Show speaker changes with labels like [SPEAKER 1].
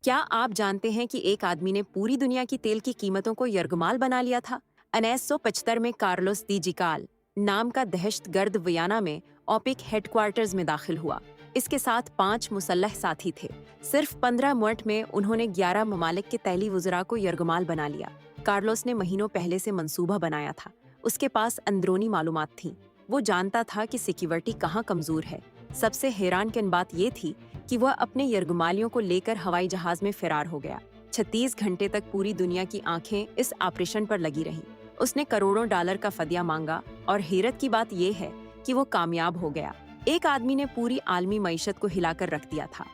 [SPEAKER 1] क्या आप जानते हैं कि एक आदमी ने पूरी दुनिया की तेल की कीमतों को यरगमाल बना लिया था? 1975 में कार्लोस दी जिकाल नाम का दहशतगर्द वियना में ओपेक हेडक्वार्टर्स में दाखिल हुआ। इसके साथ 5 मुसल्लह साथी थे। सिर्फ 15 मिनट में उन्होंने 11 ममालिक के तैली वुज़रा को यरगमाल बना लिया। कार्लोस ने महीनों पहले से मंसूबा बनाया था। उसके पास अंदरूनी मालूमात थीं। वो जानता था कि सिक्योरिटी कहाँ कमजोर है। सबसे हैरानकुन बात ये थी कि वह अपने यरगमालियों को लेकर हवाई जहाज में फरार हो गया। 36 घंटे तक पूरी दुनिया की आंखें इस ऑपरेशन पर लगी रहीं। उसने करोड़ों डॉलर का फदिया मांगा और हैरत की बात यह है कि वो कामयाब हो गया। एक आदमी ने पूरी आलमी मईशत को हिलाकर रख दिया था।